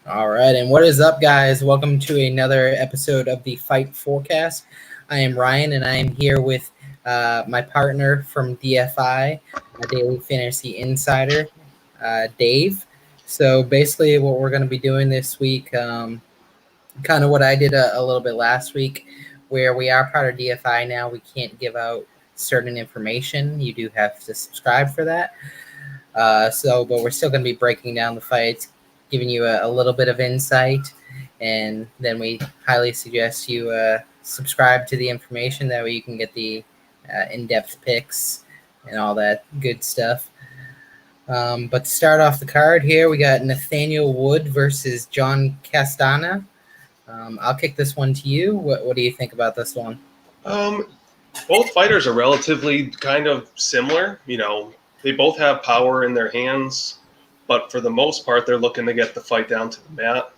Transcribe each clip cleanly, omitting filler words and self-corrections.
All right, and what is up, guys? Welcome to another episode of the Fight Forecast. I am Ryan, and I am here with my partner from DFI, Daily Fantasy Insider, Dave. So basically, what we're going to be doing this week, kind of what I did a little bit last week, where we are part of DFI now. We can't give out certain information. You do have to subscribe for that. But we're still going to be breaking down the fights, giving you a little bit of insight, and then we highly suggest you subscribe to the information. That way you can get the in-depth picks and all that good stuff. But to start off the card here, we got Nathaniel Wood versus John Castana. I'll kick this one to you. What do you think about this one? Um, Both fighters are relatively kind of similar. They both have power in their hands, but for the most part, they're looking to get the fight down to the mat.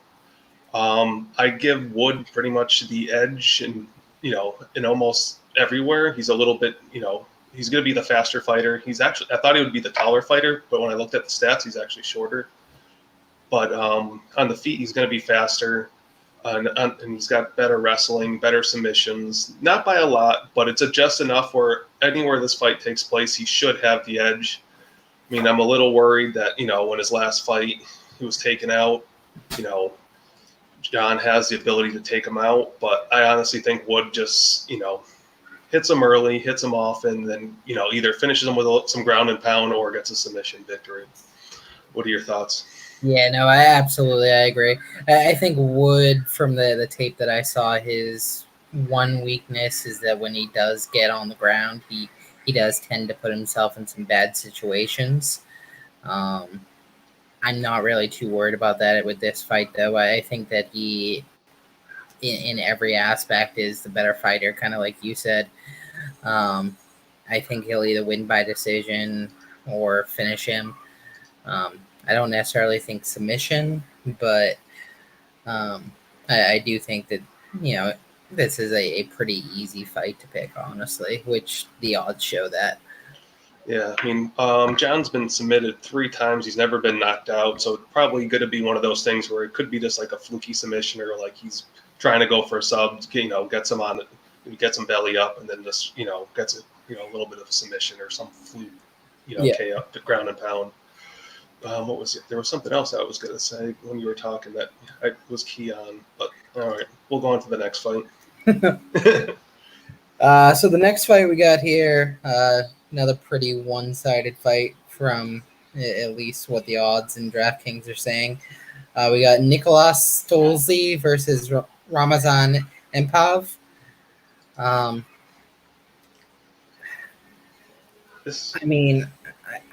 I give Wood pretty much the edge, and in almost everywhere. He's a little bit, he's going to be the faster fighter. I thought he would be the taller fighter, but when I looked at the stats, he's actually shorter. But on the feet, he's going to be faster. And he's got better wrestling, better submissions. Not by a lot, but it's just enough where anywhere this fight takes place, he should have the edge. I mean, I'm a little worried that, when his last fight, he was taken out, John has the ability to take him out. But I honestly think Wood just, hits him early, hits him often, then, either finishes him with some ground and pound or gets a submission victory. What are your thoughts? Yeah, no, I agree. I think Wood, from the tape that I saw, his one weakness is that when he does get on the ground, he does tend to put himself in some bad situations. I'm not really too worried about that with this fight, though. I think that he, in every aspect, is the better fighter, kind of like you said. I think he'll either win by decision or finish him. I don't necessarily think submission, but I do think that, this is a pretty easy fight to pick, honestly, which the odds show that. Yeah, I mean, John's been submitted 3 times. He's never been knocked out, so it's probably going to be one of those things where it could be just like a fluky submission, or like he's trying to go for a sub, gets him on it, gets him belly up, and then just gets a little bit of a submission or some fluke, Yeah. KO, ground and pound. What was it? There was something else I was going to say when you were talking that I was key on, but all right, we'll go on to the next fight. So the next fight we got here, another pretty one-sided fight from at least what the odds and DraftKings are saying. We got Nicolas Stolze versus Ramazan Empav. I mean,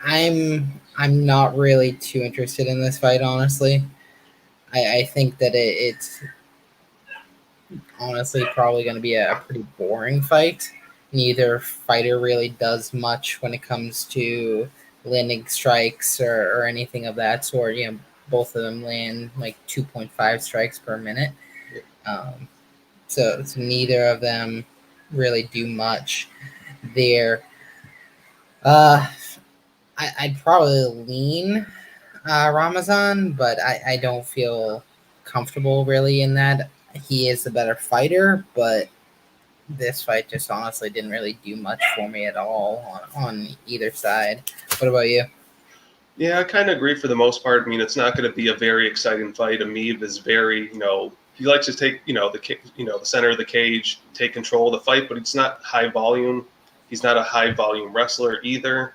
I'm not really too interested in this fight, honestly. I think that it's honestly probably going to be a pretty boring fight. Neither fighter really does much when it comes to landing strikes or anything of that sort. Both of them land like 2.5 strikes per minute. So neither of them really do much there. I'd probably lean Ramazan, but I don't feel comfortable really in that. He is the better fighter, but this fight just honestly didn't really do much for me at all on either side. What about you? Yeah, I kind of agree for the most part. I mean, it's not going to be a very exciting fight. Amib is very, he likes to take, the center of the cage, take control of the fight, but it's not high volume. He's not a high volume wrestler either.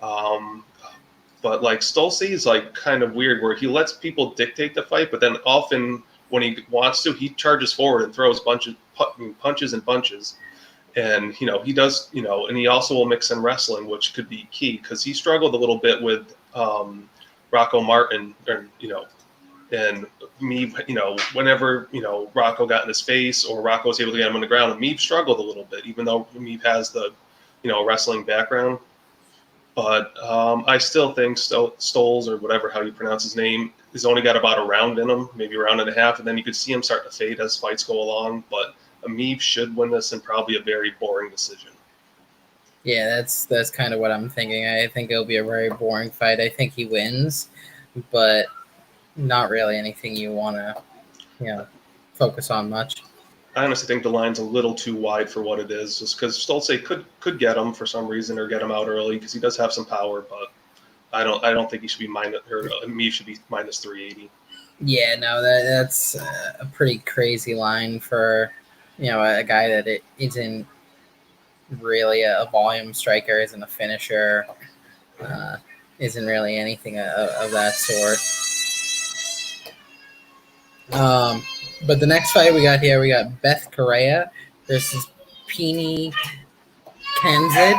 But like Stolze is like kind of weird where he lets people dictate the fight, but then often when he wants to, he charges forward and throws punches and bunches. And, he does, and he also will mix in wrestling, which could be key because he struggled a little bit with Rocco Martin, and me, whenever, Rocco got in his face or Rocco was able to get him on the ground, and Meeb struggled a little bit, even though Meeb has the, wrestling background. But I still think Stoles, or whatever, how you pronounce his name, has only got about a round in him, maybe a round and a half, and then you could see him start to fade as fights go along. But Amib should win this in probably a very boring decision. Yeah, that's kind of what I'm thinking. I think it'll be a very boring fight. I think he wins, but not really anything you want to, focus on much. I honestly think the line's a little too wide for what it is, just because Stolze could get him for some reason or get him out early because he does have some power, but I don't think he should be minus or me should be minus 380. Yeah, no, that's a pretty crazy line for a guy that it isn't really a volume striker, isn't a finisher, uh, isn't really anything of that sort. But the next fight we got Beth Correa versus Peeny Kanzid.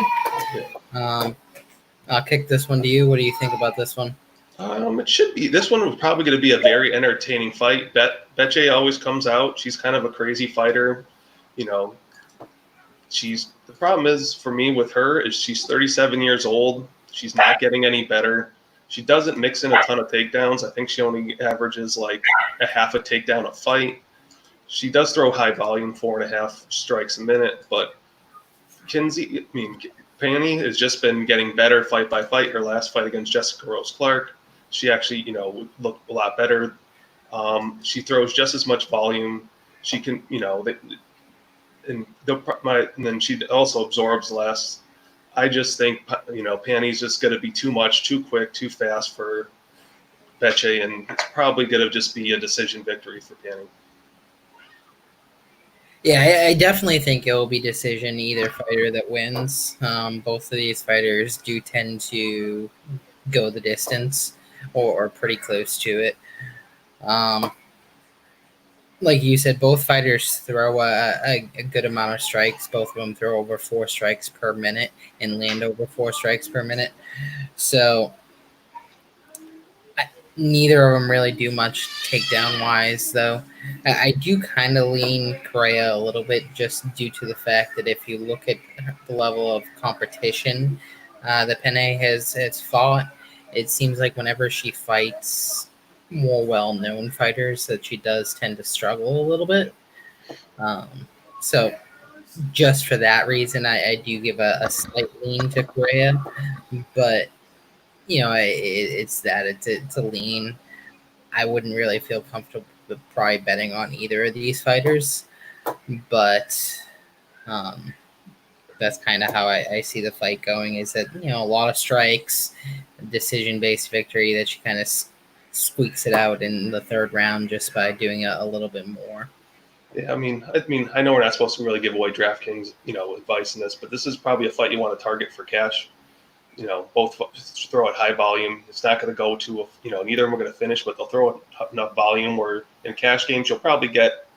I'll kick this one to you. What do you think about this one? It should be. This one was probably going to be a very entertaining fight. Betche always comes out. She's kind of a crazy fighter. You know, the problem is for me with her is she's 37 years old. She's not getting any better. She doesn't mix in a ton of takedowns. I think she only averages like a half a takedown a fight. She does throw high volume, 4.5 strikes a minute, but Penny has just been getting better fight by fight. Her last fight against Jessica Rose Clark, she actually, looked a lot better. She throws just as much volume. She can, and then she also absorbs less. I just think, Penny's just going to be too much, too quick, too fast for Betche, and it's probably going to just be a decision victory for Penny. Yeah, I definitely think it will be decision either fighter that wins. Both of these fighters do tend to go the distance or pretty close to it. Like you said, both fighters throw a good amount of strikes. Both of them throw over 4 strikes per minute and land over 4 strikes per minute. So neither of them really do much takedown wise, though. I do kind of lean Correa a little bit just due to the fact that if you look at the level of competition that Penne has fought, it seems like whenever she fights more well-known fighters that she does tend to struggle a little bit. So just for that reason, I do give a slight lean to Correa, but it's a lean. I wouldn't really feel comfortable with probably betting on either of these fighters, but that's kind of how I see the fight going. Is that a lot of strikes, decision-based victory that she kind of squeaks it out in the third round just by doing a little bit more. Yeah, I mean, I know we're not supposed to really give away DraftKings, advice in this, but this is probably a fight you want to target for cash. Both throw at high volume. It's not going to go to, neither of them are going to finish, but they'll throw enough volume where in cash games you'll probably get,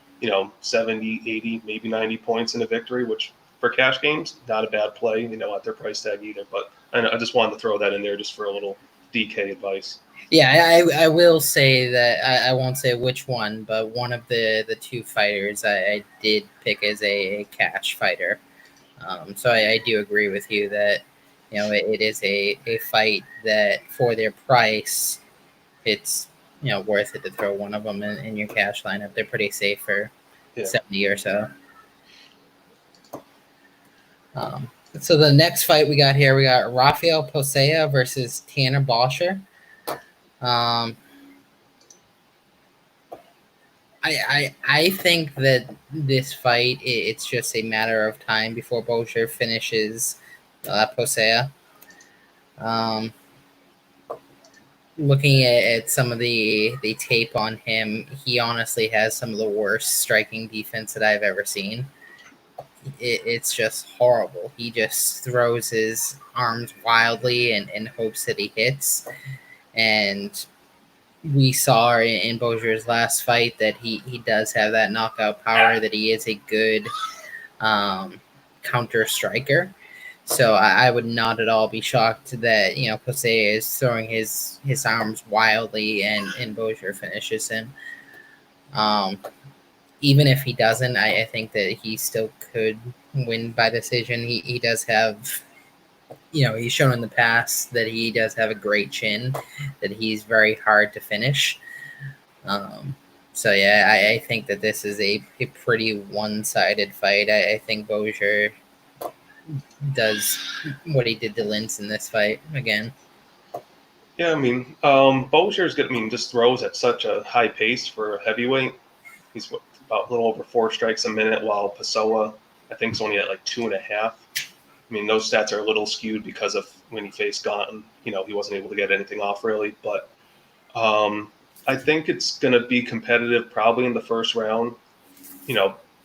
70, 80, maybe 90 points in a victory, which for cash games, not a bad play, at their price tag either. But I just wanted to throw that in there just for a little DK advice. Yeah, I will say that I won't say which one, but one of the two fighters I did pick as a cash fighter. So I do agree with you that it is a fight that for their price, it's worth it to throw one of them in your cash lineup. They're pretty safe for 70 or so. So the next fight we got Rafael Posea versus Tanner Bosher. I think that this fight, it's just a matter of time before Bosher finishes Posea. Looking at some of the tape on him, he honestly has some of the worst striking defense that I've ever seen. It's just horrible. He just throws his arms wildly and hopes that he hits. And we saw in Bosher's last fight that he does have that knockout power, that he is a good counter striker. So I would not at all be shocked that Posea is throwing his arms wildly and Bosher finishes him. Even if he doesn't, I think that he still could win by decision. He does have, he's shown in the past that he does have a great chin, that he's very hard to finish. So yeah, I think that this is a pretty one-sided fight. I think Bosher does what he did to Lintz in this fight again. Yeah, I mean, Bozier's good. I mean, just throws at such a high pace for a heavyweight. He's about a little over 4 strikes a minute, while Pessoa, I think, is only at like 2.5. I mean, those stats are a little skewed because of when he faced Gonton. He wasn't able to get anything off really. But I think it's going to be competitive probably in the first round.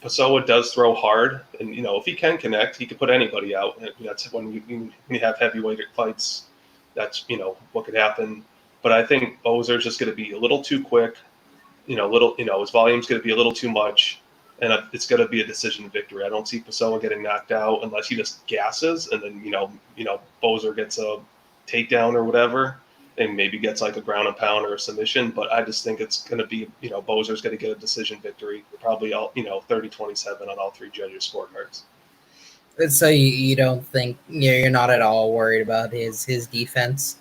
Pessoa does throw hard, and if he can connect, he could put anybody out. And that's when you have heavyweight fights. That's what could happen. But I think Bozer's just going to be a little too quick. His volume's going to be a little too much, and it's going to be a decision victory. I don't see Pessoa getting knocked out unless he just gasses, and then Bozer gets a takedown or whatever, and maybe gets like a ground and pound or a submission. But I just think it's going to be Bozer's going to get a decision victory, probably all 30-27 on all three judges' scorecards. So you don't think you're not at all worried about his defense?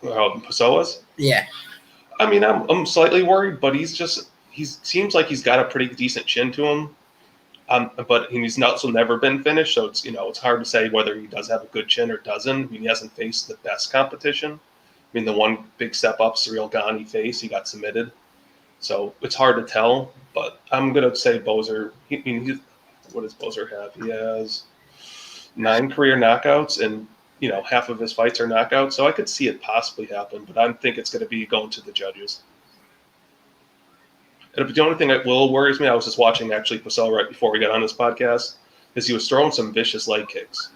Pessoa's? Yeah. I mean, I'm slightly worried, but he seems like he's got a pretty decent chin to him. But he's also never been finished, so it's hard to say whether he does have a good chin or doesn't. I mean, he hasn't faced the best competition. I mean, the one big step up Cyril Gane faced, he got submitted, so it's hard to tell. But I'm gonna say Bozer. What does Bozer have? He has 9 career knockouts, and half of his fights are knockouts. So I could see it possibly happen, but I think it's going to be going to the judges. And the only thing that worries me, I was just watching actually Pessoa right before we got on this podcast, is he was throwing some vicious leg kicks,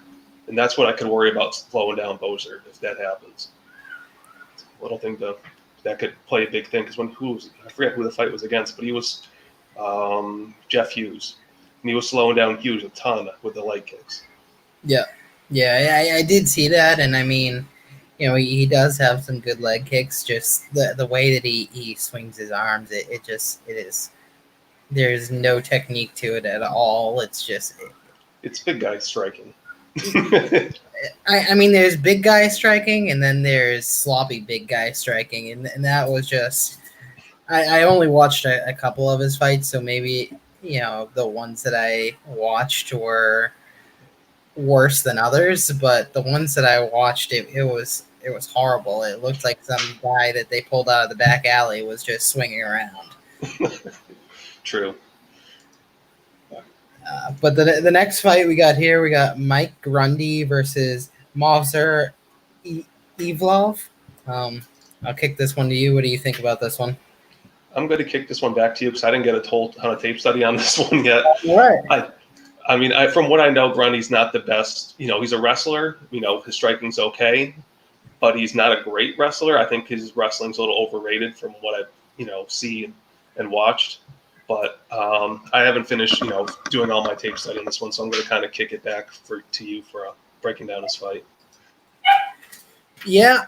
and that's what I could worry about slowing down Bozer if that happens. It's a little thing that could play a big thing because I forget who the fight was against, but he was Jeff Hughes, and he was slowing down Hughes a ton with the leg kicks. Yeah. Yeah, I did see that, and I mean, he does have some good leg kicks. Just the way that he swings his arms, it is. There's no technique to it at all. It's just. It's big guy striking. I mean, there's big guy striking, and then there's sloppy big guy striking, and that was just. I only watched a couple of his fights, so maybe the ones that I watched were worse than others, but the ones that I watched, it was horrible. It looked like some guy that they pulled out of the back alley was just swinging around. True. But the next fight we got Mike Grundy versus Movsar Evlov. I'll kick this one to you. What do you think about this one? I'm going to kick this one back to you because I didn't get a ton of tape study on this one yet. All right. I mean, from what I know, Grundy's not the best. He's a wrestler. His striking's okay, but he's not a great wrestler. I think his wrestling's a little overrated from what I see and watched. But I haven't finished doing all my tape study on this one, so I'm going to kind of kick it back to you for breaking down this fight. Yeah.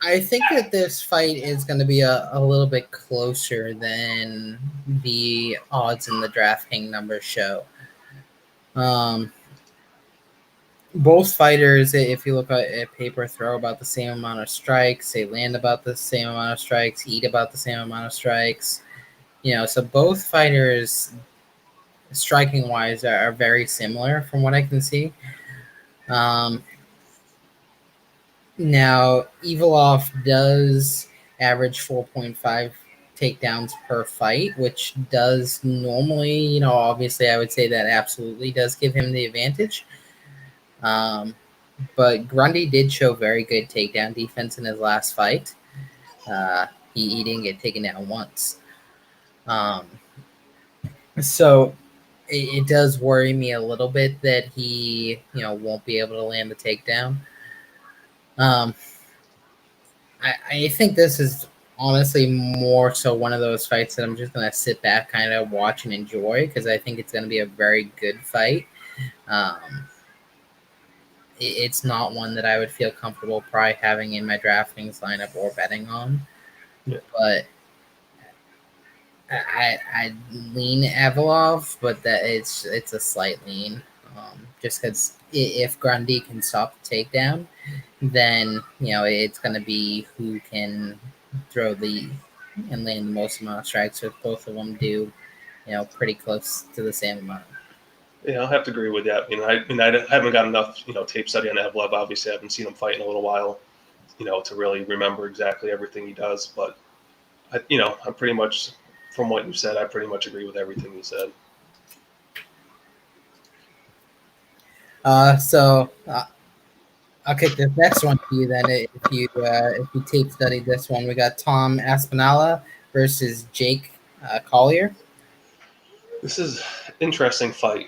I think that this fight is going to be a little bit closer than the odds in the DraftKings numbers show. Both fighters, if you look at paper, throw about the same amount of strikes. They land about the same amount of strikes, eat about the same amount of strikes. So both fighters, striking-wise, are very similar from what I can see. Now, Evlov does average 4.5 takedowns per fight, which does normally, obviously I would say that absolutely does give him the advantage. But Grundy did show very good takedown defense in his last fight. He didn't get taken down once. So it does worry me a little bit that he, won't be able to land the takedown. I think this is honestly more so one of those fights that I'm just going to sit back, kind of watch and enjoy, because I think it's going to be a very good fight. It's not one that I would feel comfortable probably having in my DraftKings lineup or betting on. Yeah. But I lean Evlov, but that it's a slight lean. Just because if Grundy can stop the takedown, then it's going to be who can throw and land the most amount of strikes. If both of them do, pretty close to the same amount. Yeah, I'll have to agree with that. I haven't got enough, tape study on Evlev. Obviously, I haven't seen him fight in a little while, to really remember exactly everything he does. But I'm pretty much, from what you said, I pretty much agree with everything you said. So I'll kick this next one to you then. If you tape studied this one, we got Tom Aspinalla versus Jake Collier. This is interesting fight.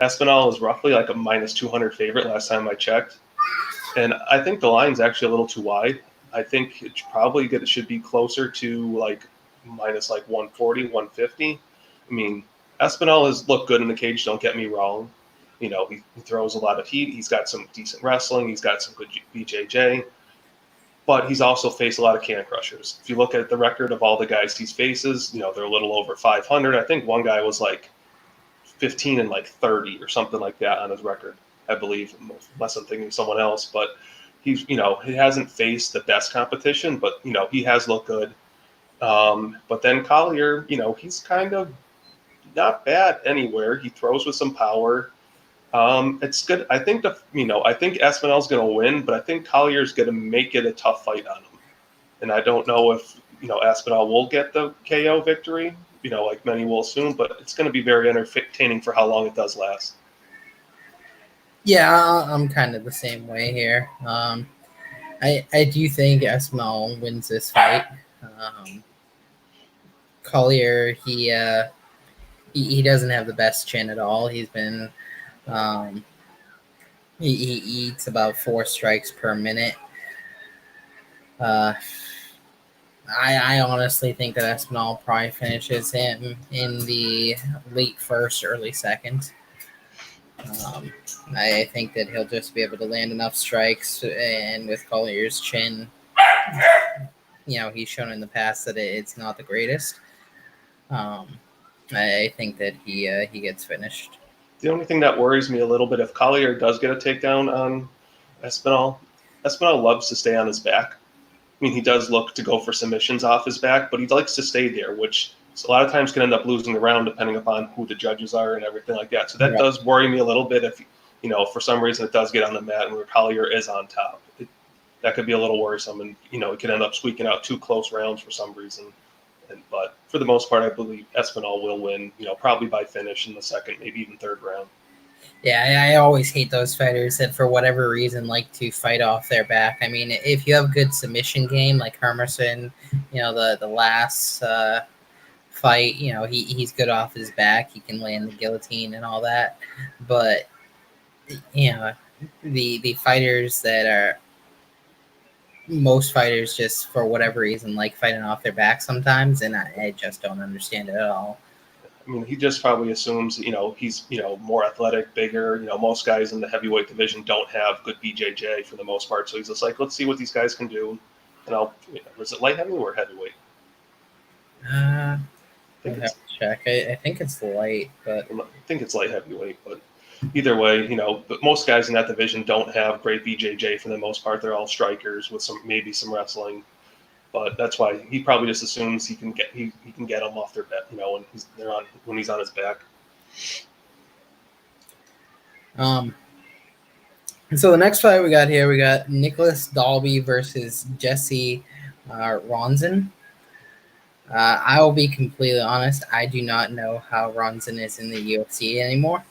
Espinal is roughly like a minus 200 favorite last time I checked, and I think the line's actually a little too wide. I think it should be closer to like minus like 140, 150. I mean, Espinal has looked good in the cage. Don't get me wrong. He throws a lot of heat. He's got some decent wrestling. He's got some good BJJ, but he's also faced a lot of can crushers. If you look at the record of all the guys he's faces, they're a little over 500. I think one guy was like 15 and like 30 or something like that on his record, I believe, unless I'm thinking of someone else. But he hasn't faced the best competition, but he has looked good. But then Collier, he's kind of not bad anywhere. He throws with some power. It's good. I think Espinal's going to win, but I think Collier's going to make it a tough fight on him. And I don't know if Aspinall will get the KO victory, like many will assume, but it's going to be very entertaining for how long it does last. Yeah, I'm kind of the same way here. I do think Aspinall wins this fight. Collier, he doesn't have the best chin at all. He's been um, he eats about 4 strikes per minute. Uh, I honestly think that Espinal probably finishes him in the late first, early second. Um, I think that he'll just be able to land enough strikes, and with Collier's chin, he's shown in the past that it's not the greatest. I think that he gets finished. The only thing that worries me a little bit, if Collier does get a takedown on Espinal, Espinal loves to stay on his back. I mean, he does look to go for submissions off his back, but he likes to stay there, which a lot of times can end up losing the round depending upon who the judges are and everything like that. So that does worry me a little bit if, for some reason it does get on the mat and where Collier is on top. That could be a little worrisome, and, it could end up squeaking out 2 close rounds for some reason. But for the most part, I believe Espinal will win, probably by finish in the second, maybe even third round. Yeah, I always hate those fighters that, for whatever reason, like to fight off their back. I mean, if you have good submission game like Hermerson, the last fight, he's good off his back. He can land the guillotine and all that. But the fighters that are most fighters just for whatever reason like fighting off their back sometimes, and I just don't understand it at all. I mean, he just probably assumes, he's, more athletic, bigger. Most guys in the heavyweight division don't have good BJJ for the most part. So he's just like, let's see what these guys can do. And was it light heavyweight or heavyweight? I have to check. I think it's light, but I think it's light heavyweight. But either way, but most guys in that division don't have great BJJ for the most part. They're all strikers with maybe some wrestling. But that's why he probably just assumes he can get them off their back, when he's on his back. And so the next fight we got Nicholas Dalby versus Jesse Ronson. I will be completely honest. I do not know how Ronson is in the UFC anymore.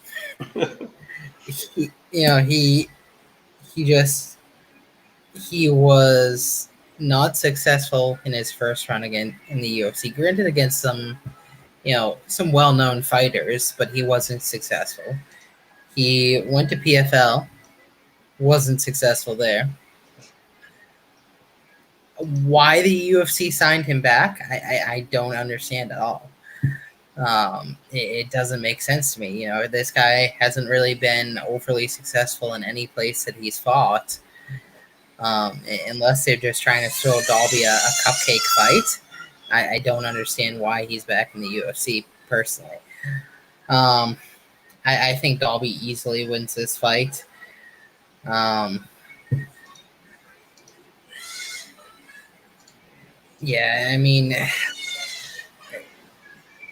He was not successful in his first run again in the UFC. Granted, against some well-known fighters, but he wasn't successful. He went to PFL, wasn't successful there. Why the UFC signed him back, I don't understand at all. It doesn't make sense to me. This guy hasn't really been overly successful in any place that he's fought. Unless they're just trying to throw Dalby a cupcake fight. I don't understand why he's back in the UFC, personally. I think Dalby easily wins this fight. Yeah, I mean,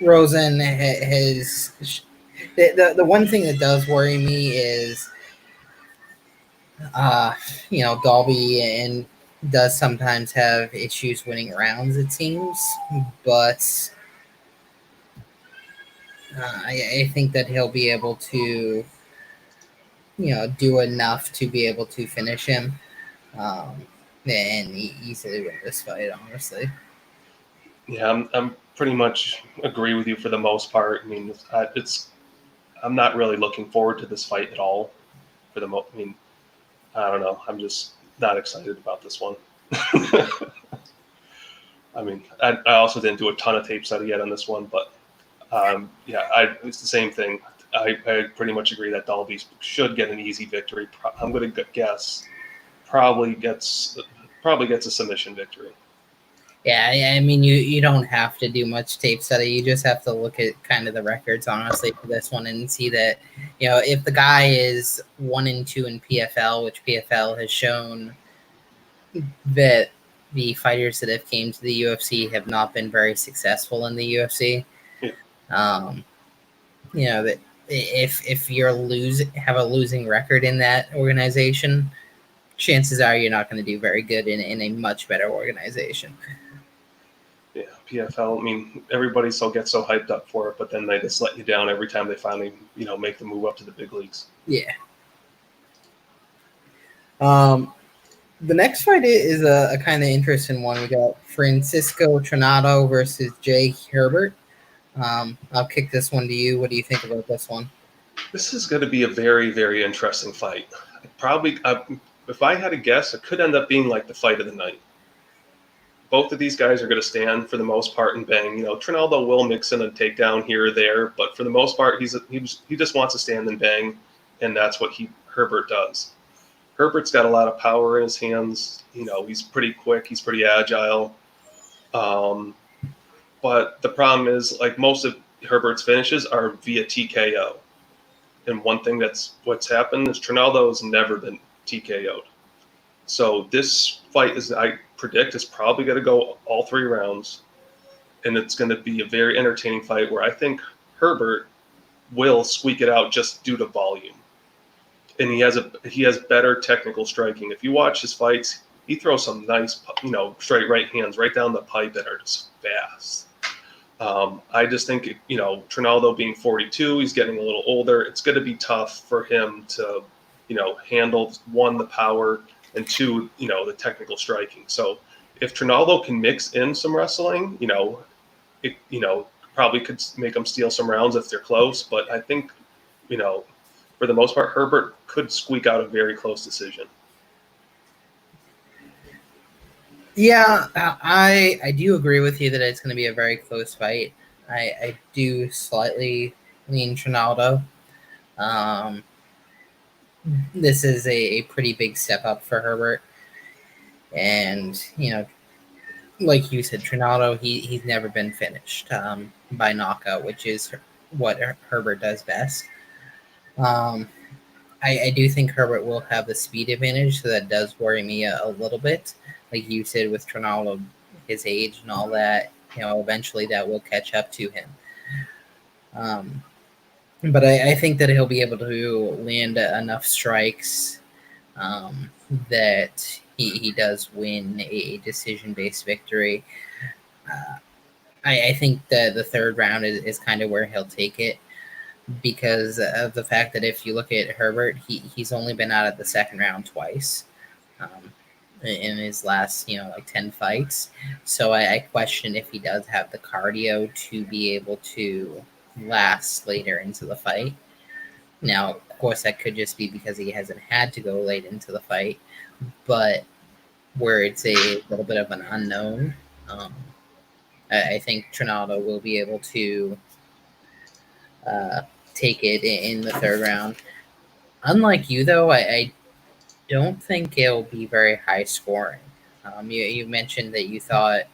Rosen has the one thing that does worry me is uh, Dalby and does sometimes have issues winning rounds, it seems, but I think that he'll be able to do enough to be able to finish him, um, and easily win this fight. Honestly, Yeah, I'm pretty much agree with you for the most part. I mean, I'm not really looking forward to this fight at all. I mean, I don't know. I'm just not excited about this one. I mean, I also didn't do a ton of tape study yet on this one, but yeah, it's the same thing. I pretty much agree that Dalby should get an easy victory. I'm going to guess probably gets a submission victory. yeah. I mean, you don't have to do much tape study. You just have to look at kind of the records, honestly, for this one and see that if the guy is 1-2 in PFL, which PFL has shown that the fighters that have came to the UFC have not been very successful in the UFC. Yeah. That if you're have a losing record in that organization, chances are you're not going to do very good in a much better organization. Yeah, PFL. I mean, everybody gets so hyped up for it, but then they just let you down every time they finally, make the move up to the big leagues. Yeah. The next fight is a kind of interesting one. We got Francisco Trinaldo versus Jay Herbert. I'll kick this one to you. What do you think about this one? This is going to be a very, very interesting fight. If I had to guess, it could end up being like the fight of the night. Both of these guys are going to stand for the most part and bang. Trinaldo will mix in a takedown here or there, but for the most part, he just wants to stand and bang, and that's what Herbert does. Herbert's got a lot of power in his hands. He's pretty quick. He's pretty agile. But the problem is, like, most of Herbert's finishes are via TKO. And one thing what's happened is Trinaldo has never been TKO'd. So this fight I predict, is probably going to go all 3 rounds. And it's going to be a very entertaining fight where I think Herbert will squeak it out just due to volume. And he has better technical striking. If you watch his fights, he throws some nice, straight right hands right down the pipe that are just fast. I just think, Trinaldo being 42, he's getting a little older. It's going to be tough for him to, handle, 1, the power, and 2, the technical striking. So if Trinaldo can mix in some wrestling, it probably could make him steal some rounds if they're close. But I think, for the most part, Herbert could squeak out a very close decision. Yeah, I do agree with you that it's going to be a very close fight. I do slightly lean Trinaldo. This is a pretty big step up for Herbert. And, like you said, Trinaldo, he's never been finished by knockout, which is what Herbert does best. I do think Herbert will have the speed advantage, so that does worry me a little bit. Like you said, with Trinaldo, his age and all that, eventually that will catch up to him. But I think that he'll be able to land enough strikes that he does win a decision-based victory. I think that the 3rd round is kind of where he'll take it, because of the fact that if you look at Herbert, he's only been out of the 2nd round twice in his last, 10 fights. So I question if he does have the cardio to be able to last later into the fight. Now, of course, that could just be because he hasn't had to go late into the fight, but where it's a little bit of an unknown, I think Trinaldo will be able to take it in the 3rd round. Unlike you, though, I don't think it'll be very high scoring. You mentioned that you thought,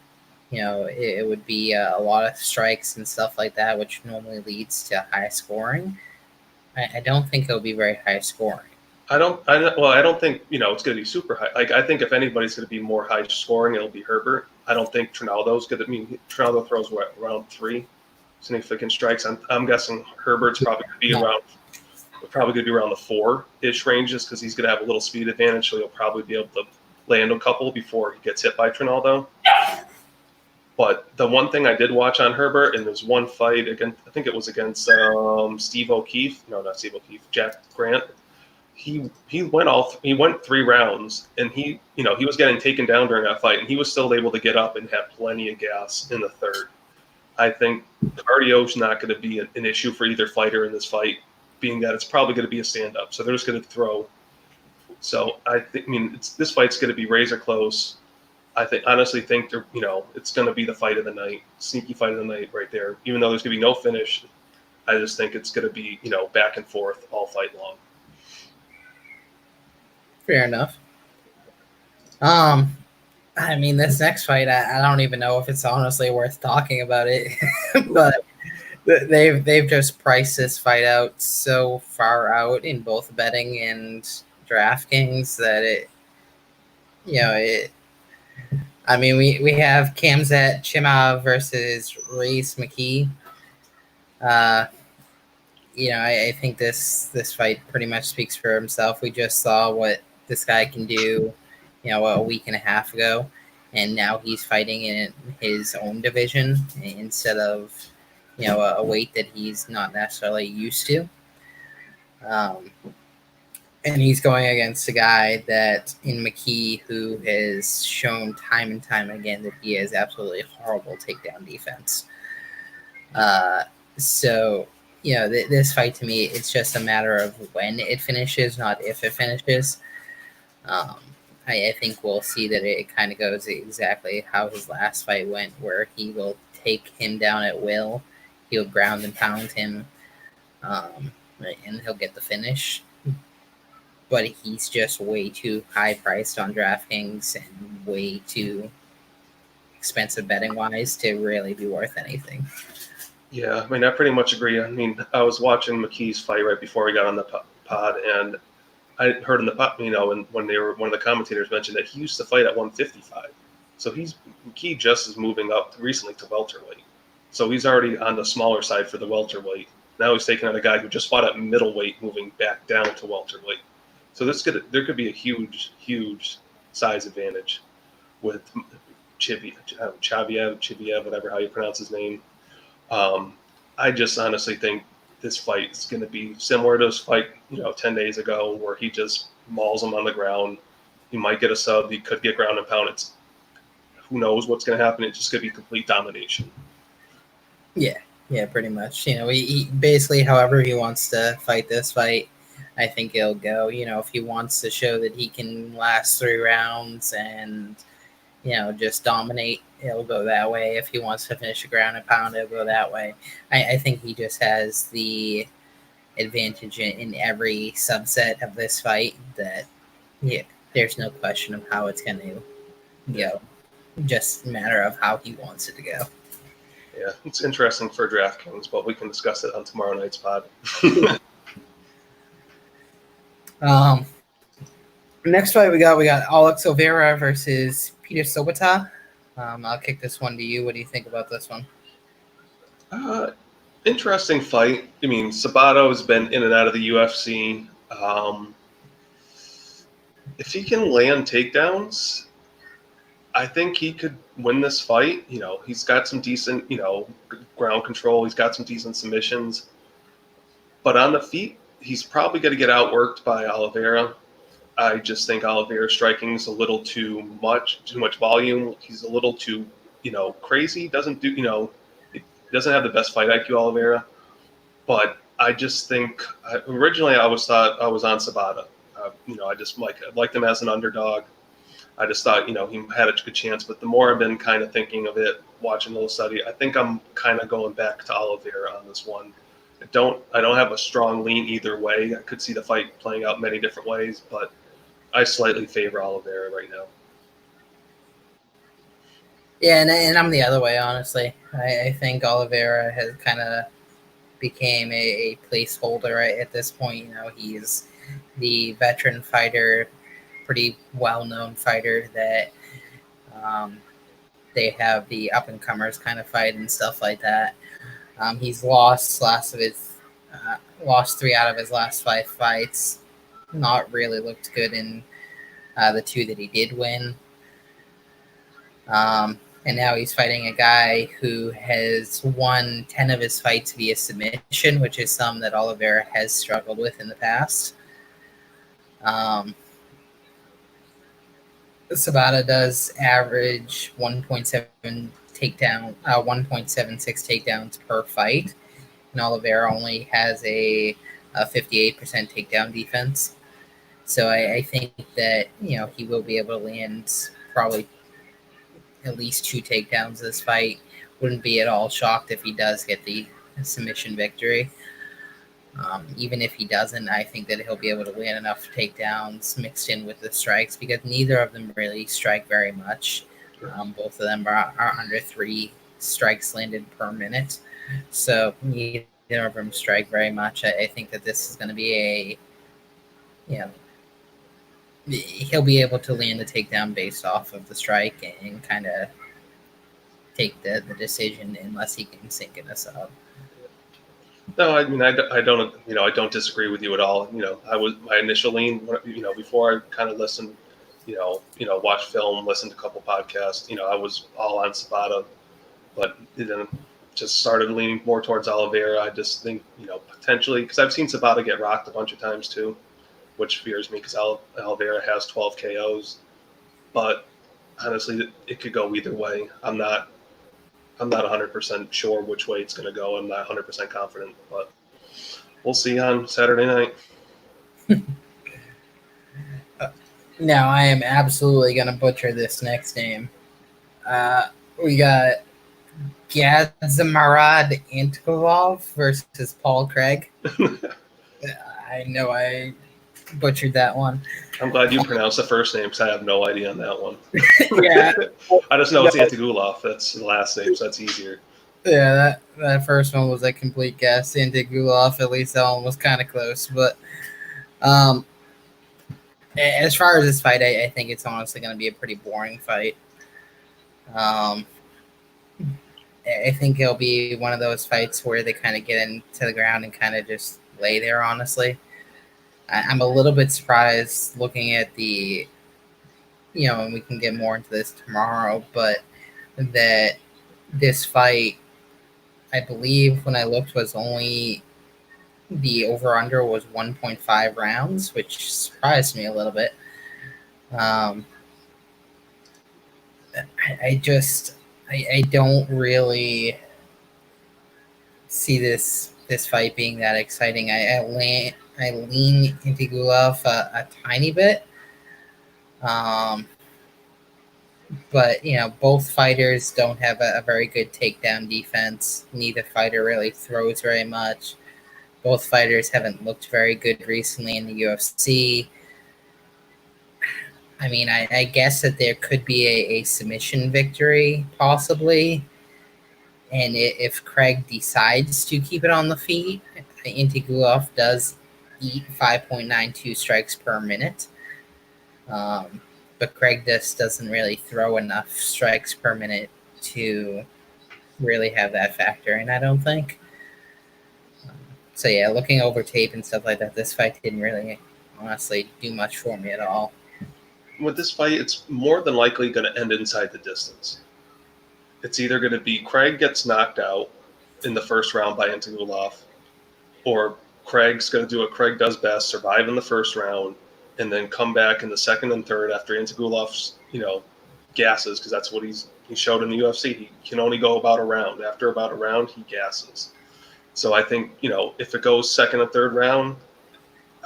it would be a lot of strikes and stuff like that, which normally leads to high scoring. I don't think it'll be very high scoring. I don't think, it's going to be super high. Like, I think if anybody's going to be more high scoring, it'll be Herbert. I don't think Trinaldo's going to. Trinaldo throws round 3. significant strikes. I'm guessing Herbert's probably going to be No. around the 4-ish range, just because he's going to have a little speed advantage, so he'll probably be able to land a couple before he gets hit by Trinaldo. But the one thing I did watch on Herbert, and there's one fight against, I think it was against Steve O'Keefe. No, not Steve O'Keefe. Jack Grant. He went 3 rounds, and he was getting taken down during that fight, and he was still able to get up and have plenty of gas in the third. I think cardio is not going to be an issue for either fighter in this fight, being that it's probably going to be a stand-up. So they're just going to throw. So this fight's going to be razor close. Honestly think it's going to be the fight of the night, sneaky fight of the night right there. Even though there's going to be no finish, I just think it's going to be back and forth all fight long. Fair enough. This next fight, I don't even know if it's honestly worth talking about it, but they've just priced this fight out so far out in both betting and DraftKings that we have Khamzat Chimaev versus Reese McKee. I think this fight pretty much speaks for himself. We just saw what this guy can do, a week and a half ago, and now he's fighting in his own division instead of, a weight that he's not necessarily used to. And he's going against a guy that in McKee who has shown time and time again that he has absolutely horrible takedown defense. So this fight to me, it's just a matter of when it finishes, not if it finishes. I think we'll see that it kind of goes exactly how his last fight went, where he will take him down at will. He'll ground and pound him, and he'll get the finish. But he's just way too high priced on DraftKings and way too expensive betting wise to really be worth anything. Yeah, I pretty much agree. I was watching McKee's fight right before we got on the pod, and I heard in the pod, and when one of the commentators mentioned that he used to fight at 155. So McKee just is moving up recently to welterweight. So he's already on the smaller side for the welterweight. Now he's taking on a guy who just fought at middleweight, moving back down to welterweight. So there could be a huge, huge size advantage with Chiviev, whatever how you pronounce his name. I just honestly think this fight is going to be similar to his fight, 10 days ago, where he just mauls him on the ground. He might get a sub. He could get ground and pound. Who knows what's going to happen? It's just going to be complete domination. Yeah, pretty much. He basically, however he wants to fight this fight, I think he'll go. If he wants to show that he can last 3 rounds and just dominate, it'll go that way. If he wants to finish a ground and pound, it'll go that way. I think he just has the advantage in every subset of this fight that, there's no question of how it's going to go. Just a matter of how he wants it to go. Yeah, it's interesting for DraftKings, but we can discuss it on tomorrow night's pod. Next fight we got Alex Oliveira versus Peter Sobota. I'll kick this one to you. What do you think about this one? Interesting fight. Sabato has been in and out of the UFC. If he can land takedowns, I think he could win this fight. He's got some decent, ground control. He's got some decent submissions. But on the feet, he's probably going to get outworked by Oliveira. I just think Oliveira's striking is a little too much volume. He's a little too, crazy. Doesn't have the best fight IQ, Oliveira. But I just think originally I thought I was on Sabata. I just liked him as an underdog. I just thought, he had a good chance. But the more I've been kind of thinking of it, watching a little study, I think I'm kind of going back to Oliveira on this one. I don't have a strong lean either way. I could see the fight playing out many different ways, but I slightly favor Oliveira right now. Yeah, and I'm the other way, honestly. I think Oliveira has kind of became a placeholder at this point. He's the veteran fighter, pretty well-known fighter that they have the up-and-comers kind of fight and stuff like that. He's lost 3 out of his last 5 fights. Not really looked good in the 2 that he did win. And now he's fighting a guy who has won 10 of his fights via submission, which is some that Oliveira has struggled with in the past. Sabata does average 1.76 takedowns per fight, and Oliveira only has a 58% takedown defense. So I think that he will be able to land probably at least 2 takedowns this fight. Wouldn't be at all shocked if he does get the submission victory. Even if he doesn't, I think that he'll be able to land enough takedowns mixed in with the strikes, because neither of them really strike very much. Both of them are under 3 strikes landed per minute. So neither of them strike very much. I think that this is going to be he'll be able to land the takedown based off of the strike and kind of take the decision unless he can sink in a sub. No, I mean I don't I don't disagree with you at all. I was my initial lean before I kind of listened, watched film, listened to a couple podcasts. I was all on Sabata, but then just started leaning more towards Oliveira. I just think potentially, because I've seen Sabata get rocked a bunch of times too, which fears me because Oliveira has 12 KOs. But honestly, it could go either way. I'm not 100% sure which way it's going to go. I'm not 100% confident, but we'll see on Saturday night. Now, I am absolutely going to butcher this next name. We got Gadzhimarad Antigulov versus Paul Craig. I know I butchered that one. I'm glad you pronounced the first name because I have no idea on that one. Yeah. I just know it's Antigulov. That's the last name, so that's easier. Yeah, that first one was a complete guess. Antigulov, at least that one was kind of close. But as far as this fight, I think it's honestly going to be a pretty boring fight. I think it'll be one of those fights where they kind of get into the ground and kind of just lay there, honestly. I'm a little bit surprised looking at the, and we can get more into this tomorrow, but that this fight, I believe when I looked, was only the over-under was 1.5 rounds, which surprised me a little bit. I don't really see this fight being that exciting. I lean into Gulov a tiny bit. But both fighters don't have a very good takedown defense. Neither fighter really throws very much. Both fighters haven't looked very good recently in the UFC. I mean, I guess that there could be a submission victory, possibly. And if Craig decides to keep it on the feet, Antigulov does eat 5.92 strikes per minute. But Craig just doesn't really throw enough strikes per minute to really have that factor in, I don't think. So yeah, looking over tape and stuff like that, this fight didn't really, honestly, do much for me at all. With this fight, it's more than likely going to end inside the distance. It's either going to be Craig gets knocked out in the first round by Antigulov, or Craig's going to do what Craig does best, survive in the first round, and then come back in the second and third after Antigulov's, gasses, because that's what he showed in the UFC. He can only go about a round. After about a round, he gasses. So I think, if it goes second and third round,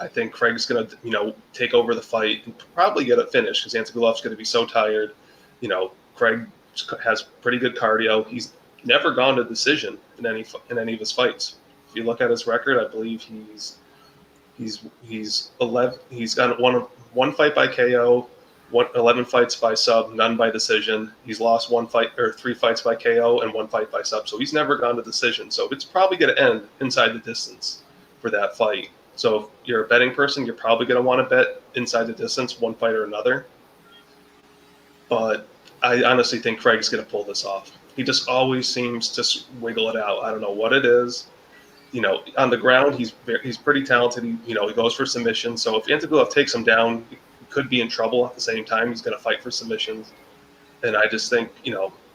I think Craig's going to, take over the fight and probably get it finished because Antigulov's going to be so tired. Craig has pretty good cardio. He's never gone to decision in any of his fights. If you look at his record, I believe he's 11. He's got one fight by KO, 11 fights by sub, none by decision. He's lost 3 fights by KO and 1 fight by sub. So he's never gone to decision. So it's probably going to end inside the distance for that fight. So if you're a betting person, you're probably going to want to bet inside the distance, one fight or another. But I honestly think Craig's going to pull this off. He just always seems to wiggle it out. I don't know what it is. On the ground, he's pretty talented. He goes for submissions. So if Antigulov takes him down, he could be in trouble at the same time. He's going to fight for submissions. And I just think,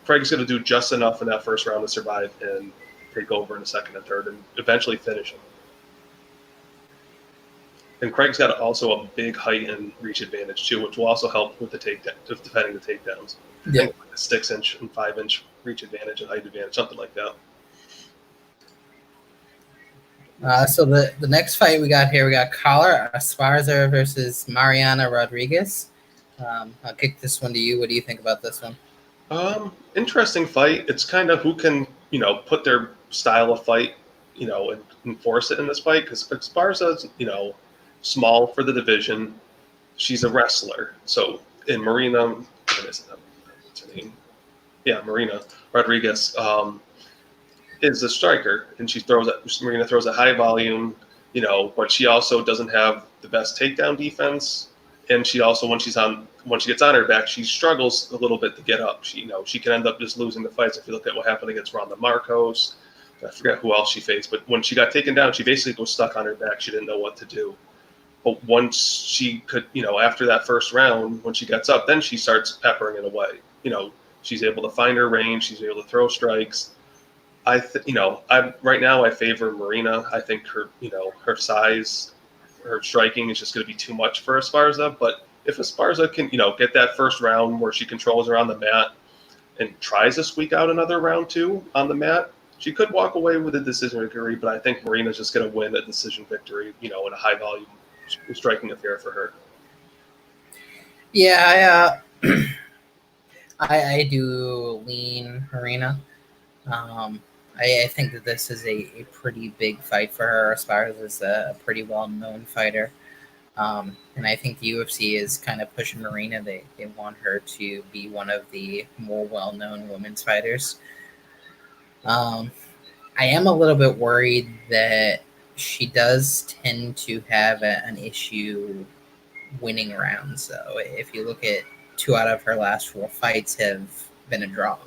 Craig's going to do just enough in that first round to survive and take over in the second and third and eventually finish him. And Craig's got also a big height and reach advantage too, which will also help with defending the takedowns. Yeah. Like a 6-inch and 5-inch reach advantage and height advantage, something like that. So the next fight we got Carla Esparza versus Mariana Rodriguez. I'll kick this one to you. What do you think about this one? Interesting fight. It's kind of who can, put their style of fight, and enforce it in this fight, because Esparza's, small for the division. She's a wrestler. So in Marina, what's her name? Yeah, Marina Rodriguez is a striker, and Marina throws a high volume, but she also doesn't have the best takedown defense. And she also, when she gets on her back, she struggles a little bit to get up. She can end up just losing the fights. If you look at what happened against Ronda Marcos, I forget who else she faced, but when she got taken down, she basically was stuck on her back. She didn't know what to do. But once she could, after that first round, when she gets up, then she starts peppering it away. She's able to find her range. She's able to throw strikes. Right now I favor Marina. I think her her size, her striking is just going to be too much for Esparza. But if Esparza can, get that first round where she controls her on the mat and tries to squeak out another round 2 on the mat, she could walk away with a decision victory. But I think Marina's just going to win a decision victory, in a high volume striking affair for her. Yeah, I do lean Marina. I think that this is a pretty big fight for her. Esparza is a pretty well-known fighter. And I think the UFC is kind of pushing Marina. They want her to be one of the more well-known women's fighters. I am a little bit worried that she does tend to have an issue winning rounds. So if you look at 2 out of her last 4 fights have been a draw.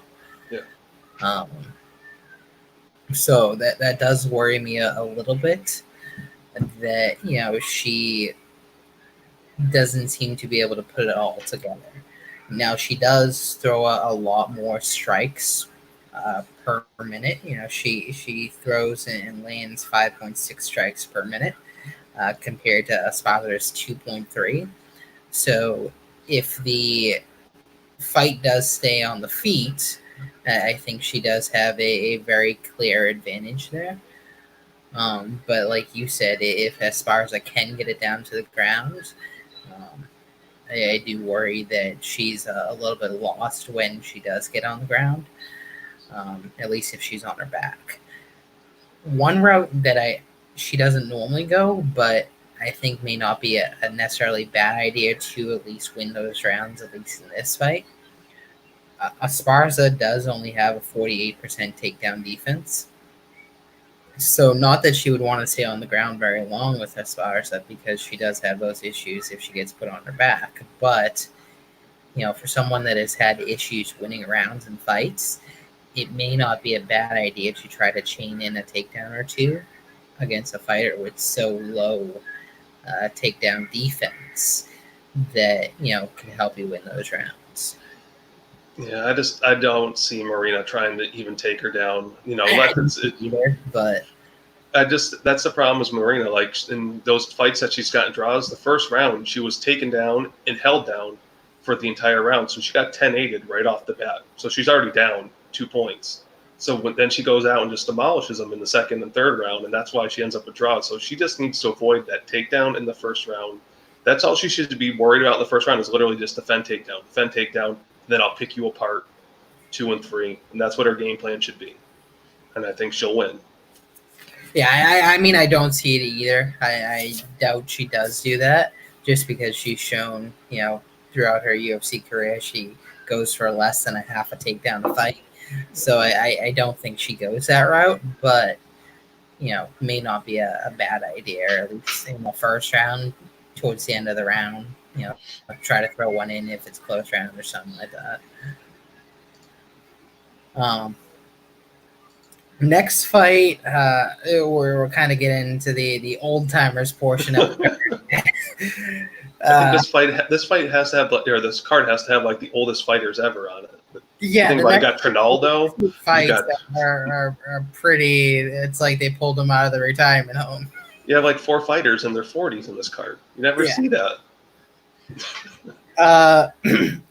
Yeah. So that does worry me a little bit. That she doesn't seem to be able to put it all together. Now she does throw a lot more strikes per minute. She throws and lands 5.6 strikes per minute compared to Esparza's 2.3. So if the fight does stay on the feet, I think she does have a very clear advantage there. But like you said, if Esparza can get it down to the ground, I do worry that she's a little bit lost when she does get on the ground, at least if she's on her back. One route that she doesn't normally go, but I think may not be a necessarily bad idea to at least win those rounds, at least in this fight. Esparza does only have a 48% takedown defense. So not that she would want to stay on the ground very long with Esparza, because she does have those issues if she gets put on her back. But, for someone that has had issues winning rounds and fights, it may not be a bad idea to try to chain in a takedown or 2 against a fighter with so low takedown defense that, can help you win those rounds. Yeah, I don't see Marina trying to even take her down. Either, but that's the problem with Marina. Like in those fights that she's gotten draws, the first round she was taken down and held down for the entire round, so she got 10-8'd right off the bat. So she's already down 2 points. So then she goes out and just demolishes them in the second and third round, and that's why she ends up with draws. So she just needs to avoid that takedown in the first round. That's all she should be worried about in the first round, is literally just defend takedown. Then I'll pick you apart 2 and 3, and that's what her game plan should be. And I think she'll win. Yeah, I don't see it either. I doubt she does do that, just because she's shown, throughout her UFC career, she goes for less than a half a takedown a fight. So I don't think she goes that route, but, may not be a bad idea, at least in the first round, towards the end of the round, try to throw one in if it's close round or something like that. Um, Next fight, we're kind of getting into the old timers portion of it. I think this fight has to have, or this card has to have like the oldest fighters ever on it. You Yeah, think the about it, you next got Trinaldo, two you fights got are pretty. It's like they pulled them out of the retirement home. you have like 4 fighters in their 40s in this card. You never Yeah. see that. Uh,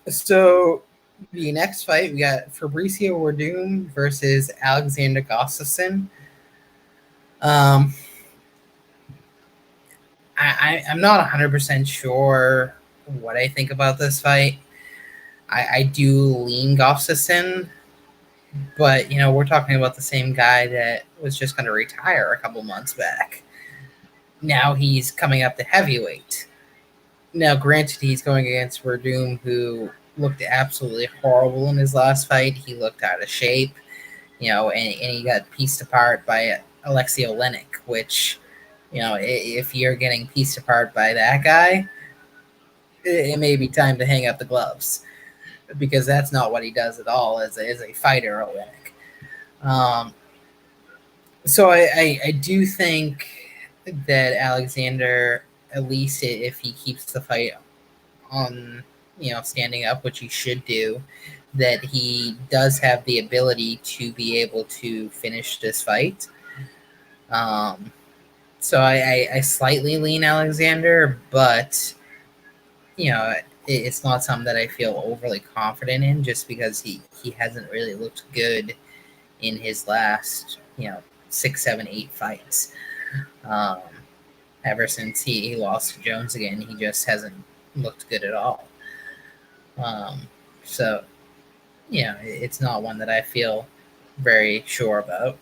so the next fight we got Fabricio Werdum versus Alexander Gustafsson. Um, I'm not 100% sure what I think about this fight. I do lean Gustafsson, but we're talking about the same guy that was just going to retire a couple months back. Now he's coming up to heavyweight. Now, granted, he's going against Verdum, who looked absolutely horrible in his last fight. He looked out of shape, and he got pieced apart by Alexei Olenek, which, if you're getting pieced apart by that guy, it may be time to hang up the gloves, because that's not what he does at all as a fighter, Olenek. So I do think that Alexander, at least if he keeps the fight on, standing up, which he should do, that he does have the ability to be able to finish this fight. So I slightly lean Alexander, but it's not something that I feel overly confident in, just because he hasn't really looked good in his last 6, 7, 8 fights. Um, Ever since he lost to Jones again, he just hasn't looked good at all. So it's not one that I feel very sure about.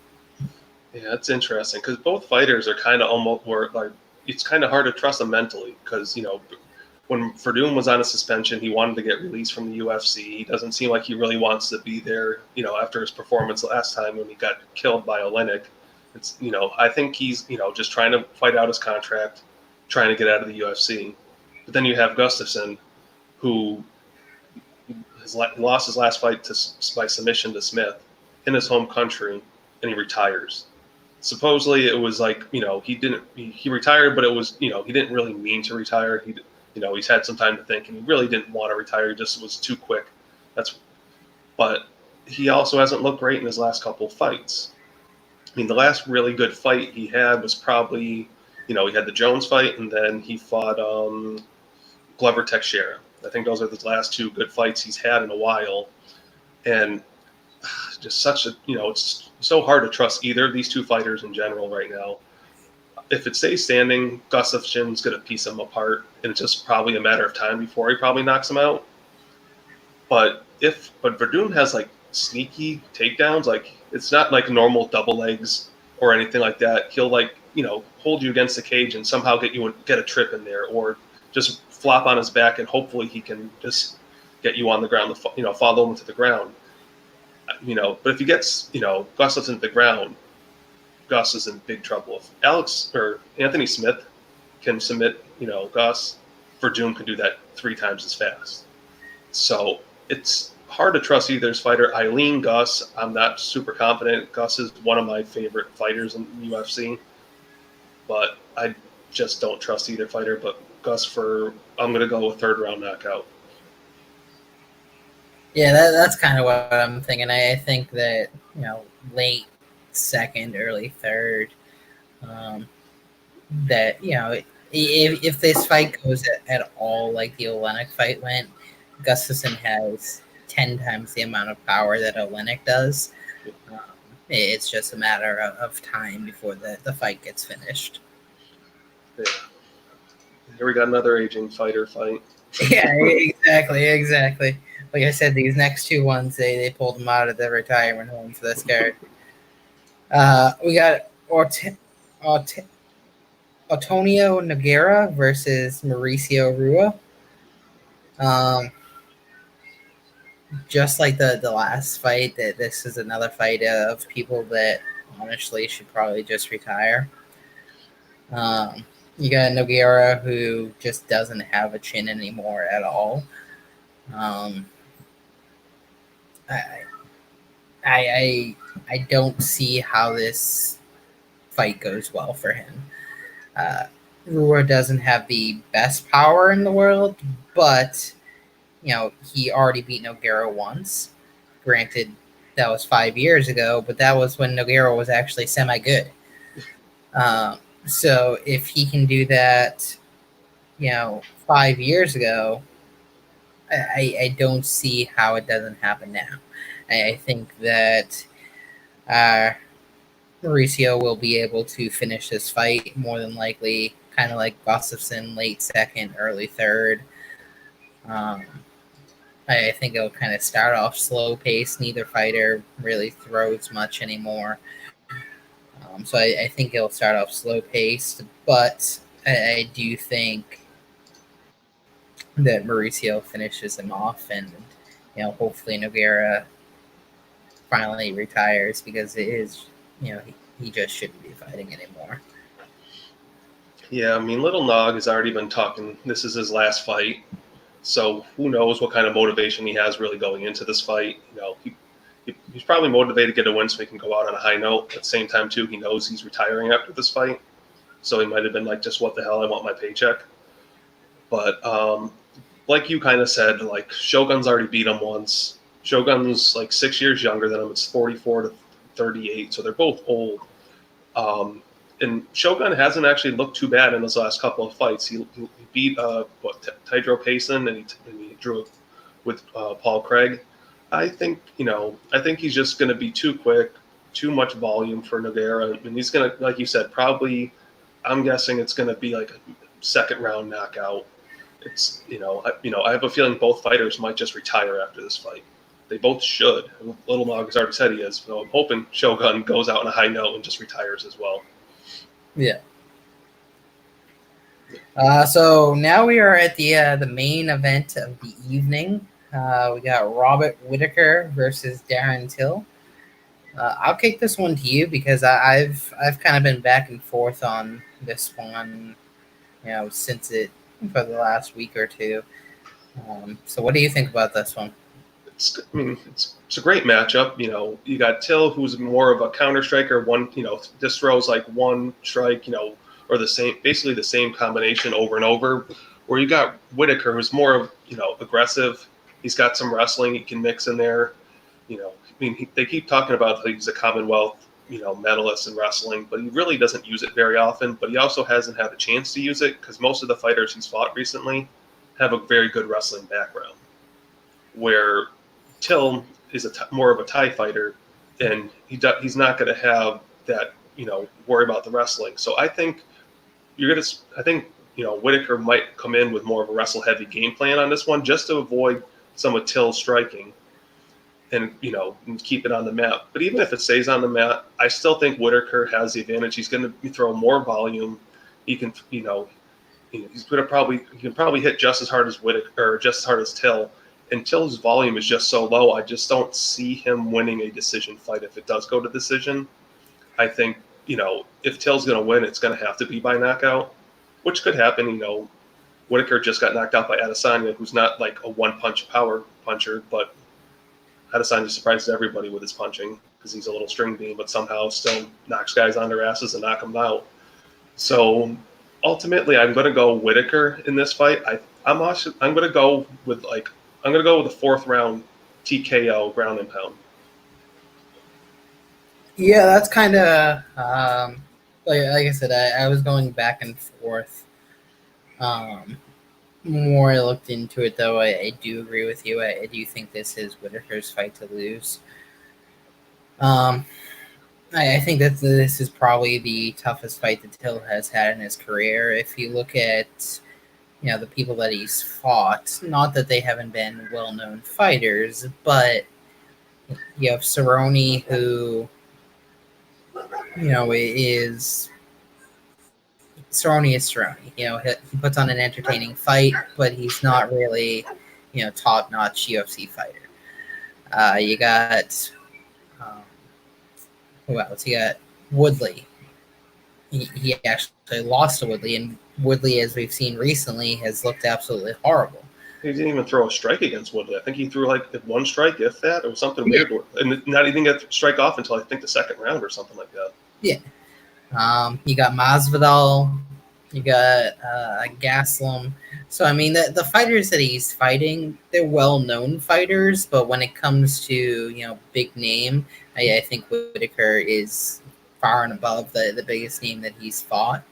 Yeah, that's interesting because both fighters are kind of almost were like it's kind of hard to trust them mentally because when Verdum was on a suspension, he wanted to get released from the UFC. He doesn't seem like he really wants to be there. After his performance last time when he got killed by Olenek, it's I think he's just trying to fight out his contract, trying to get out of the UFC. But then you have Gustafsson, who lost his last fight by submission to Smith in his home country, and he retires. Supposedly it was like he retired, but it was he didn't really mean to retire. He's had some time to think, and he really didn't want to retire. He just was too quick. But he also hasn't looked great in his last couple of fights. I mean, the last really good fight he had was probably he had the Jones fight, and then he fought Glover Teixeira. I think those are the last 2 good fights he's had in a while, and just such a it's so hard to trust either of these 2 fighters in general right now. If it stays standing, Gustafsson's going to piece him apart, and it's just probably a matter of time before he probably knocks him out. But Verdum has like sneaky takedowns, like it's not like normal double legs or anything like that. He'll hold you against the cage and somehow get a trip in there, or just flop on his back and hopefully he can just get you on the ground, follow him to the ground. But if he gets Gustafsson to the ground, Gus is in big trouble. If Alex or Anthony Smith can submit, Gus, Verdum can do that 3 times as fast. So it's hard to trust either's fighter. I lean Gus. I'm not super confident. Gus is one of my favorite fighters in the UFC, but I just don't trust either fighter. But Gus I'm going to go with 3rd round knockout. Yeah, that's kind of what I'm thinking. I think that late 2nd, early 3rd. That if this fight goes at all like the Olenek fight went, Gustafsson has 10 times the amount of power that Olenek does. It's just a matter of time before the fight gets finished. Yeah. Here we got another aging fighter fight. Yeah, exactly. Like I said, these next 2 ones, they pulled them out of the retirement home for this card. We got Antonio Nogueira versus Mauricio Rua. Just like the last fight, that this is another fight of people that honestly should probably just retire. You got Nogueira, who just doesn't have a chin anymore at all. I I don't see how this fight goes well for him. Uh, Rua doesn't have the best power in the world, but he already beat Nogueira once. Granted, that was 5 years ago, but that was when Nogueira was actually semi good. So if he can do that, 5 years ago, I don't see how it doesn't happen now. I think that uh, Mauricio will be able to finish this fight more than likely, kind of like Gustafsson, late second, early third. Um, I think it'll kind of start off slow pace. Neither fighter really throws much anymore. So I think it'll start off slow paced, but I do think that Mauricio finishes him off, and hopefully Nogueira finally retires because it is he just shouldn't be fighting anymore. Yeah, I mean, Little Nog has already been talking. This is his last fight, so who knows what kind of motivation he has really going into this fight. He's probably motivated to get a win so he can go out on a high note. At the same time, too, he knows he's retiring after this fight, so he might have been like, just what the hell, I want my paycheck. But like you kind of said, like Shogun's already beat him once. Shogun's like 6 years younger than him. It's 44 to 38, so they're both old. And Shogun hasn't actually looked too bad in his last couple of fights. He beat Tydro Payson, and he drew with Paul Craig. I think he's just going to be too quick, too much volume for Nogueira, and he's going to, like you said, probably. I'm guessing it's going to be like a second round knockout. It's I have a feeling both fighters might just retire after this fight. They both should. Little Nog has already said he is. So I'm hoping Shogun goes out on a high note and just retires as well. Yeah. So now we are at the main event of the evening. We got Robert Whittaker versus Darren Till. I'll kick this one to you because I've kind of been back and forth on this one, since it for the last week or two. So what do you think about this one? It's a great matchup. You got Till, who's more of a counter striker. Just throws like one strike, or basically the same combination over and over. Where you got Whittaker, who's more of aggressive. He's got some wrestling he can mix in there. They keep talking about he's a Commonwealth, medalist in wrestling, but he really doesn't use it very often. But he also hasn't had the chance to use it because most of the fighters he's fought recently have a very good wrestling background. Where Till is more of a Thai fighter, and he's not going to have that worry about the wrestling. So I think Whittaker might come in with more of a wrestle heavy game plan on this one, just to avoid some of Till's striking, and keep it on the mat. But even if it stays on the mat, I still think Whittaker has the advantage. He's going to throw more volume. He can he's going to he can probably hit just as hard as Whittaker or just as hard as Till. And Till's volume is just so low, I just don't see him winning a decision fight if it does go to decision. I think, if Till's going to win, it's going to have to be by knockout, which could happen. Whittaker just got knocked out by Adesanya, who's not like a one-punch power puncher, but Adesanya surprises everybody with his punching because he's a little string bean, but somehow still knocks guys on their asses and knock them out. So ultimately, I'm going to go Whittaker in this fight. I'm going to go with the fourth round TKO ground and pound. Yeah, that's kind of like I said. I was going back and forth. More I looked into it, though, I do agree with you. I do think this is Whittaker's fight to lose. I think that this is probably the toughest fight that Till has had in his career. If you look at the people that he's fought, not that they haven't been well-known fighters, but you have Cerrone, who is Cerrone is Cerrone. He puts on an entertaining fight, but he's not really top-notch UFC fighter. You got who else? You got Woodley. He actually lost to Woodley, and Woodley, as we've seen recently, has looked absolutely horrible. He didn't even throw a strike against Woodley. I think he threw like one strike, if that, or something Yeah. weird, and not even get a strike off until I think the second round or something like that. Yeah. You got Masvidal, you got Gaslam. So I mean, the fighters that he's fighting, they're well-known fighters, but when it comes to big name, I think Whittaker is far and above the biggest name that he's fought.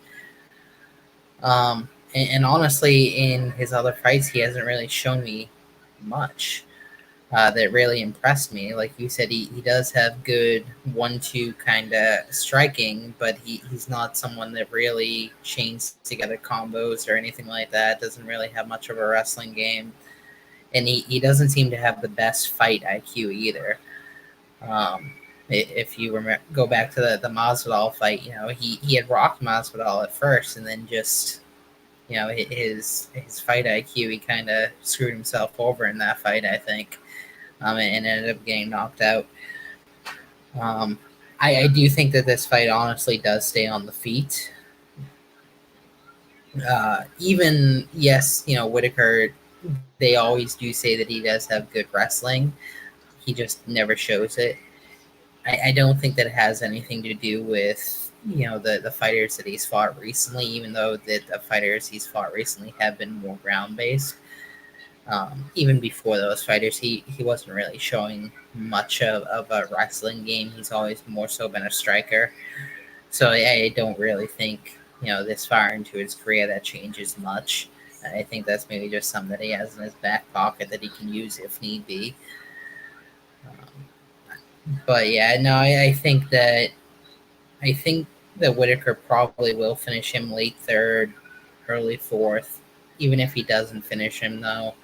And honestly, in his other fights, he hasn't really shown me much that really impressed me. Like you said, he does have good 1-2 kind of striking, but he's not someone that really chains together combos or anything like that. Doesn't really have much of a wrestling game. And he doesn't seem to have the best fight IQ either. If you go back to the Masvidal fight, he had rocked Masvidal at first, and then just his fight IQ, he kind of screwed himself over in that fight, I think, and ended up getting knocked out. I do think that this fight honestly does stay on the feet. Even yes, Whittaker, they always do say that he does have good wrestling. He just never shows it. I don't think that it has anything to do with the fighters that he's fought recently, even though the fighters he's fought recently have been more ground based. Even before those fighters, he wasn't really showing much of a wrestling game. He's always more so been a striker. So I don't really think this far into his career that changes much. I think that's maybe just something that he has in his back pocket that he can use if need be. But yeah, no, I think that Whittaker probably will finish him late third, early fourth. Even if he doesn't finish him, though,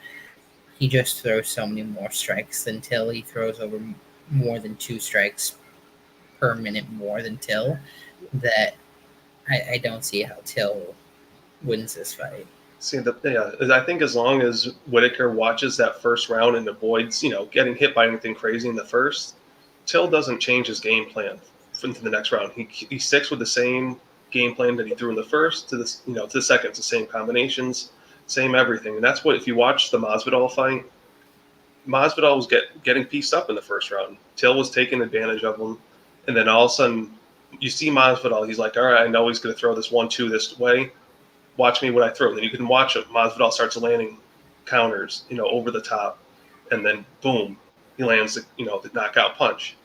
he just throws so many more strikes than Till. He throws over more than 2 strikes per minute more than Till. That I don't see how Till wins this fight. See, I think as long as Whittaker watches that first round and avoids, getting hit by anything crazy in the first, Till doesn't change his game plan into the next round. He sticks with the same game plan that he threw in the first to the second. It's the same combinations, same everything. And that's what, if you watch the Masvidal fight, Masvidal was getting pieced up in the first round. Till was taking advantage of him, and then all of a sudden you see Masvidal. He's like, all right, I know he's going to throw this 1-2 this way. Watch me when I throw. And then you can watch him. Masvidal starts landing counters, over the top, and then boom, he lands the knockout punch.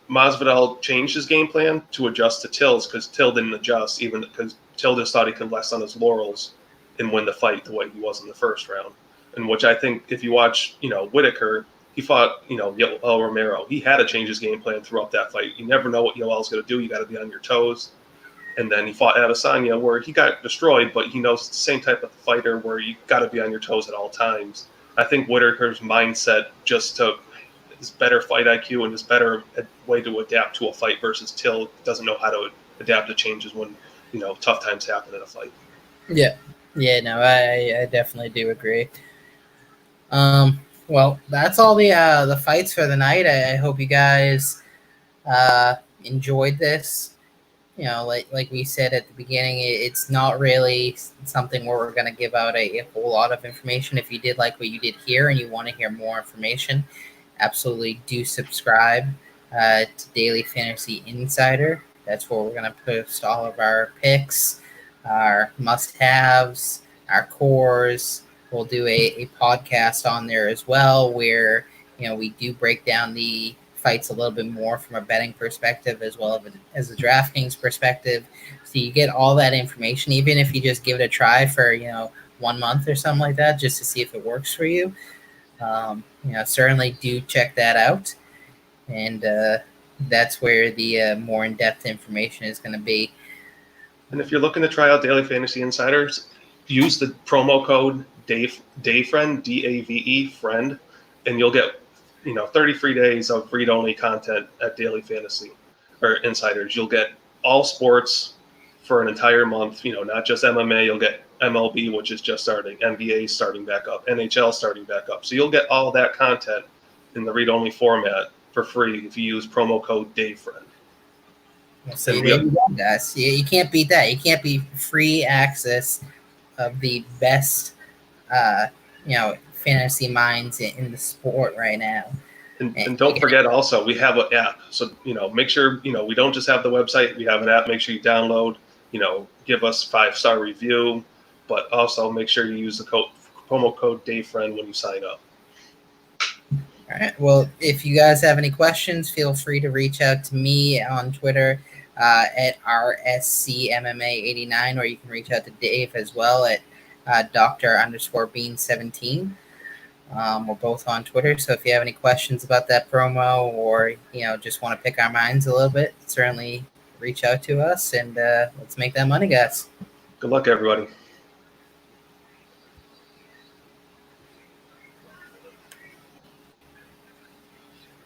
Masvidal changed his game plan to adjust to Till's because Till didn't adjust, even because Till just thought he could rest on his laurels and win the fight the way he was in the first round. And which I think, if you watch, Whittaker, he fought, Yoel Romero. He had to change his game plan throughout that fight. You never know what Yoel's going to do. You got to be on your toes. And then he fought Adesanya, where he got destroyed, but he knows it's the same type of fighter where you got to be on your toes at all times. I think Whittaker's mindset just took his better fight IQ and his better way to adapt to a fight versus Till doesn't know how to adapt to changes when, tough times happen in a fight. Yeah. Yeah, no, I definitely do agree. Well, that's all the fights for the night. I hope you guys enjoyed this. Like we said at the beginning, it's not really something where we're going to give out a whole lot of information. If you did like what you did here and you want to hear more information, absolutely do subscribe to Daily Fantasy Insider. That's where we're going to post all of our picks, our must-haves, our cores. We'll do a podcast on there as well where we do break down the fights a little bit more from a betting perspective as well as a DraftKings perspective. So you get all that information, even if you just give it a try for 1 month or something like that, just to see if it works for you. Certainly do check that out, and that's where the more in-depth information is going to be. And if you're looking to try out Daily Fantasy Insiders, use the promo code DAVEFRIEND, DAVE friend, and you'll get 30 free days of read-only content at Daily Fantasy or Insiders. You'll get all sports for an entire month. Not just MMA. You'll get MLB, which is just starting, NBA starting back up, NHL starting back up. So you'll get all that content in the read-only format for free if you use promo code DAVEFRIEND. So you can't beat that. You can't beat free access of the best fantasy minds in the sport right now. And don't forget also, we have an app. So, make sure, we don't just have the website, we have an app. Make sure you download, give us 5-star review, but also make sure you use the promo code DaveFriend when you sign up. All right. Well, if you guys have any questions, feel free to reach out to me on Twitter at RSCMMA89, or you can reach out to Dave as well at Dr_Bean17. We're both on Twitter, so if you have any questions about that promo, or just want to pick our minds a little bit, certainly reach out to us, and let's make that money, guys. Good luck, everybody.